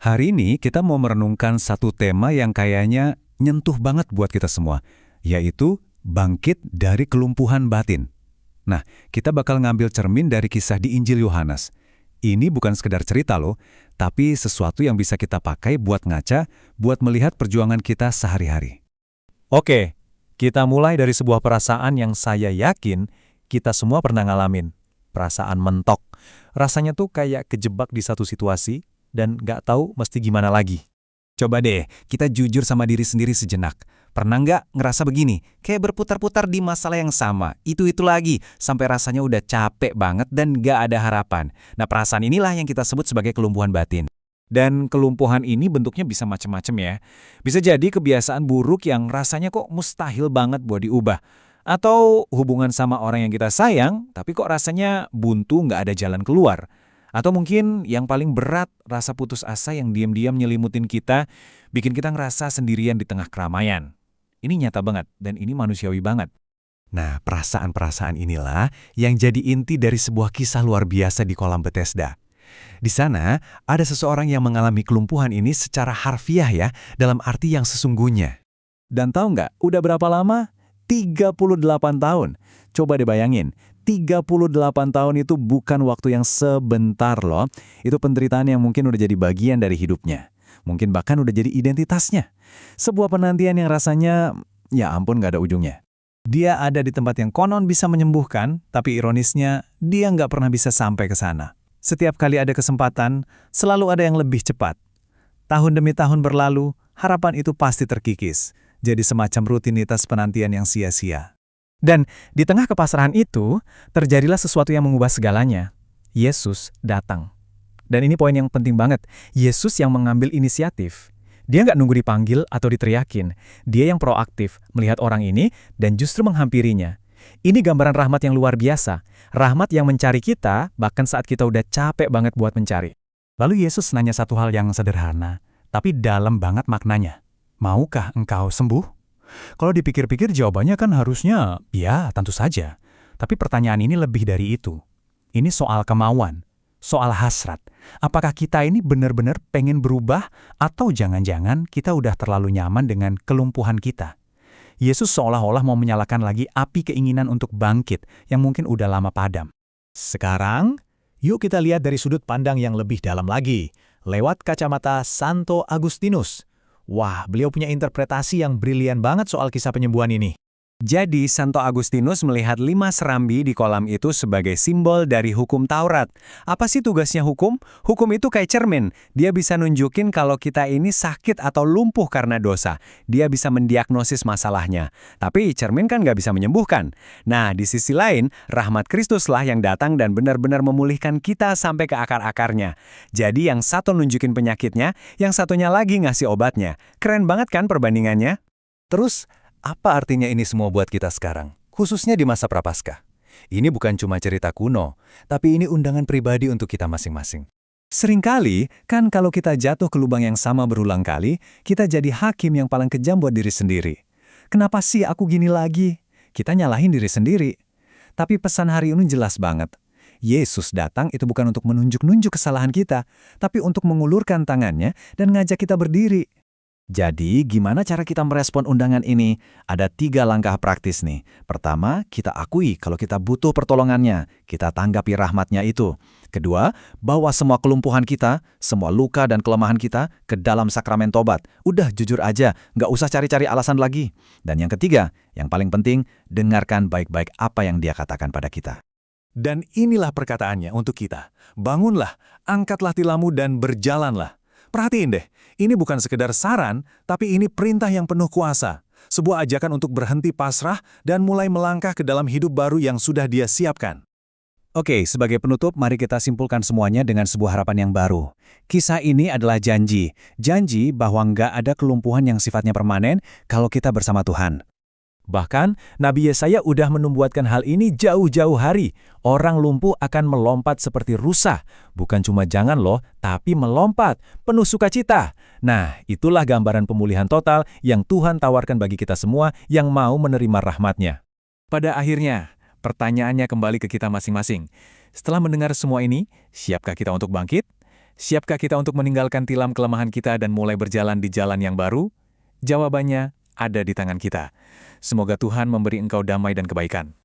Hari ini kita mau merenungkan satu tema yang kayaknya nyentuh banget buat kita semua, yaitu bangkit dari kelumpuhan batin. Nah, kita bakal ngambil cermin dari kisah di Injil Yohanes. Ini bukan sekedar cerita loh, tapi sesuatu yang bisa kita pakai buat ngaca, buat melihat perjuangan kita sehari-hari. Oke, kita mulai dari sebuah perasaan yang saya yakin kita semua pernah ngalamin. Perasaan mentok. Rasanya tuh kayak kejebak di satu situasi dan nggak tahu mesti gimana lagi. Coba deh, kita jujur sama diri sendiri sejenak. Pernah nggak ngerasa begini? Kayak berputar-putar di masalah yang sama, itu-itu lagi, sampai rasanya udah capek banget dan nggak ada harapan. Nah, perasaan inilah yang kita sebut sebagai kelumpuhan batin. Dan kelumpuhan ini bentuknya bisa macam-macam ya. Bisa jadi kebiasaan buruk yang rasanya kok mustahil banget buat diubah. Atau hubungan sama orang yang kita sayang, tapi kok rasanya buntu nggak ada jalan keluar. Atau mungkin yang paling berat, rasa putus asa yang diam-diam nyelimutin kita, bikin kita ngerasa sendirian di tengah keramaian. Ini nyata banget, dan ini manusiawi banget. Nah, perasaan-perasaan inilah yang jadi inti dari sebuah kisah luar biasa di kolam Bethesda. Di sana, ada seseorang yang mengalami kelumpuhan ini secara harfiah ya, dalam arti yang sesungguhnya. Dan tahu nggak, udah berapa lama? 38 tahun. Coba dibayangin, 38 tahun itu bukan waktu yang sebentar loh. Itu penderitaan yang mungkin udah jadi bagian dari hidupnya. Mungkin bahkan udah jadi identitasnya. Sebuah penantian yang rasanya, ya ampun gak ada ujungnya. Dia ada di tempat yang konon bisa menyembuhkan, tapi ironisnya, dia nggak pernah bisa sampai ke sana. Setiap kali ada kesempatan, selalu ada yang lebih cepat. Tahun demi tahun berlalu, harapan itu pasti terkikis. Jadi semacam rutinitas penantian yang sia-sia. Dan di tengah kepasrahan itu, terjadilah sesuatu yang mengubah segalanya. Yesus datang. Dan ini poin yang penting banget. Yesus yang mengambil inisiatif. Dia nggak nunggu dipanggil atau diteriakin. Dia yang proaktif, melihat orang ini dan justru menghampirinya. Ini gambaran rahmat yang luar biasa. Rahmat yang mencari kita, bahkan saat kita udah capek banget buat mencari. Lalu Yesus nanya satu hal yang sederhana, tapi dalam banget maknanya. Maukah engkau sembuh? Kalau dipikir-pikir jawabannya kan harusnya, ya tentu saja. Tapi pertanyaan ini lebih dari itu. Ini soal kemauan, soal hasrat. Apakah kita ini benar-benar pengen berubah atau jangan-jangan kita udah terlalu nyaman dengan kelumpuhan kita? Yesus seolah-olah mau menyalakan lagi api keinginan untuk bangkit yang mungkin udah lama padam. Sekarang, yuk kita lihat dari sudut pandang yang lebih dalam lagi, lewat kacamata Santo Agustinus. Wah, beliau punya interpretasi yang brilian banget soal kisah penyembuhan ini. Jadi, Santo Agustinus melihat 5 serambi di kolam itu sebagai simbol dari hukum Taurat. Apa sih tugasnya hukum? Hukum itu kayak cermin. Dia bisa nunjukin kalau kita ini sakit atau lumpuh karena dosa. Dia bisa mendiagnosis masalahnya. Tapi cermin kan nggak bisa menyembuhkan. Nah, di sisi lain, rahmat Kristuslah yang datang dan benar-benar memulihkan kita sampai ke akar-akarnya. Jadi yang satu nunjukin penyakitnya, yang satunya lagi ngasih obatnya. Keren banget kan perbandingannya? Terus, apa artinya ini semua buat kita sekarang, khususnya di masa Prapaskah? Ini bukan cuma cerita kuno, tapi ini undangan pribadi untuk kita masing-masing. Seringkali, kan kalau kita jatuh ke lubang yang sama berulang kali, kita jadi hakim yang paling kejam buat diri sendiri. Kenapa sih aku gini lagi? Kita nyalahin diri sendiri. Tapi pesan hari ini jelas banget. Yesus datang itu bukan untuk menunjuk-nunjuk kesalahan kita, tapi untuk mengulurkan tangannya dan ngajak kita berdiri. Jadi, gimana cara kita merespon undangan ini? Ada 3 langkah praktis nih. Pertama, kita akui kalau kita butuh pertolongannya. Kita tanggapi rahmatnya itu. Kedua, bawa semua kelumpuhan kita, semua luka dan kelemahan kita ke dalam sakramen tobat. Udah jujur aja, nggak usah cari-cari alasan lagi. Dan yang ketiga, yang paling penting, dengarkan baik-baik apa yang dia katakan pada kita. Dan inilah perkataannya untuk kita. Bangunlah, angkatlah tilammu dan berjalanlah. Perhatiin deh, ini bukan sekedar saran, tapi ini perintah yang penuh kuasa. Sebuah ajakan untuk berhenti pasrah dan mulai melangkah ke dalam hidup baru yang sudah Dia siapkan. Oke, sebagai penutup, mari kita simpulkan semuanya dengan sebuah harapan yang baru. Kisah ini adalah janji. Janji bahwa nggak ada kelumpuhan yang sifatnya permanen kalau kita bersama Tuhan. Bahkan, Nabi Yesaya udah menubuatkan hal ini jauh-jauh hari. Orang lumpuh akan melompat seperti rusa. Bukan cuma jangan loh, tapi melompat, penuh sukacita. Nah, itulah gambaran pemulihan total yang Tuhan tawarkan bagi kita semua yang mau menerima rahmat-Nya. Pada akhirnya, pertanyaannya kembali ke kita masing-masing. Setelah mendengar semua ini, siapkah kita untuk bangkit? Siapkah kita untuk meninggalkan tilam kelemahan kita dan mulai berjalan di jalan yang baru? Jawabannya ada di tangan kita. Semoga Tuhan memberi engkau damai dan kebaikan.